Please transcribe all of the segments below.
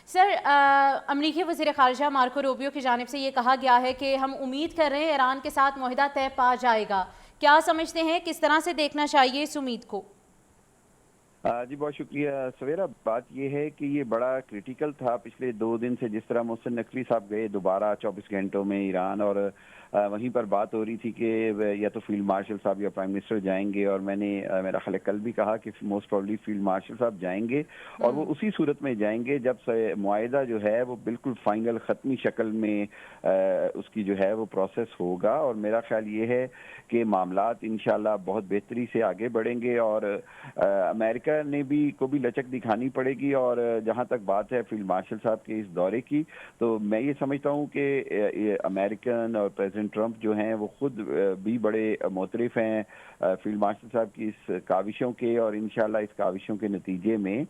سر امریکی وزیر خارجہ مارکو روبیو کی جانب سے یہ کہا گیا ہے کہ ہم امید کر رہے ہیں ایران کے ساتھ معاہدہ طے پا جائے گا. کیا سمجھتے ہیں کس طرح سے دیکھنا چاہیے اس امید کو؟ جی بہت شکریہ سویرا. بات یہ ہے کہ یہ بڑا کریٹیکل تھا پچھلے 2 دن سے. جس طرح محسن نقوی صاحب گئے دوبارہ 24 گھنٹوں میں ایران، اور وہیں پر بات ہو رہی تھی کہ یا تو فیلڈ مارشل صاحب یا پرائم منسٹر جائیں گے، اور میں نے میرا خیال ہے کل بھی کہا کہ موسٹ پروبلی فیلڈ مارشل صاحب جائیں گے، اور وہ اسی صورت میں جائیں گے جب معاہدہ جو ہے وہ بالکل فائنل ختمی شکل میں اس کی جو ہے وہ پروسیس ہوگا. اور میرا خیال یہ ہے کہ معاملات انشاءاللہ بہت بہتری سے آگے بڑھیں گے، اور امریکہ نے بھی کو بھی لچک دکھانی پڑے گی. اور جہاں تک بات ہے فیلڈ مارشل صاحب کے اس دورے کی، تو میں یہ سمجھتا ہوں کہ امریکن اور پریزیڈنٹ ٹرمپ جو ہیں وہ خود بھی بڑے معترف ہیں فیلڈ مارشل صاحب کی اس کاوشوں کے، اور انشاءاللہ اس کاوشوں کے نتیجے میں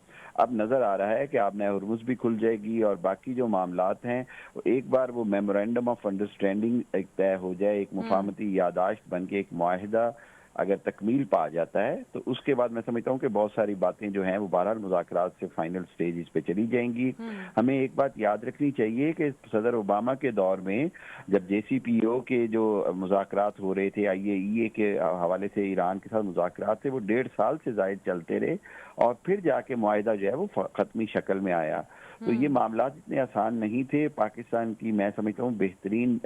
اب نظر آ رہا ہے کہ آبِ ہرمز بھی کھل جائے گی، اور باقی جو معاملات ہیں ایک بار وہ میمورینڈم آف انڈرسٹینڈنگ ایک طے ہو جائے، ایک مفاہمتی یادداشت بن کے ایک معاہدہ اگر تکمیل پا جاتا ہے، تو اس کے بعد میں سمجھتا ہوں کہ بہت ساری باتیں جو ہیں وہ بہرحال مذاکرات سے فائنل سٹیجز پہ چلی جائیں گی. ہمیں ایک بات یاد رکھنی چاہیے کہ صدر اوباما کے دور میں جب جے سی پی او کے جو مذاکرات ہو رہے تھے، آئی اے ای اے کے حوالے سے ایران کے ساتھ مذاکرات تھے، وہ 1.5 سال سے زائد چلتے رہے، اور پھر جا کے معاہدہ جو ہے وہ ختمی شکل میں آیا. تو یہ معاملات اتنے آسان نہیں تھے. پاکستان کی میں سمجھتا ہوں بہترین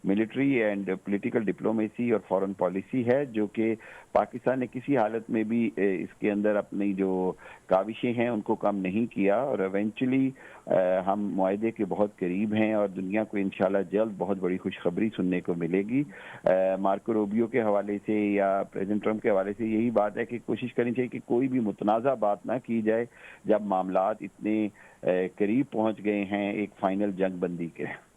ملٹری اینڈ پولیٹیکل ڈپلومیسی اور فورن پالیسی ہے، جو کہ پاکستان نے کسی حالت میں بھی اس کے اندر اپنی جو کاوشیں ہیں ان کو کم نہیں کیا، اور ایونچولی ہم معاہدے کے بہت قریب ہیں، اور دنیا کو انشاءاللہ جلد بہت بڑی خوشخبری سننے کو ملے گی. مارکو روبیو کے حوالے سے یا پریزیڈنٹ ٹرمپ کے حوالے سے یہی بات ہے کہ کوشش کرنی چاہیے کہ کوئی بھی متنازع بات نہ کی جائے جب معاملات اتنے قریب پہنچ گئے ہیں ایک فائنل جنگ بندی کے.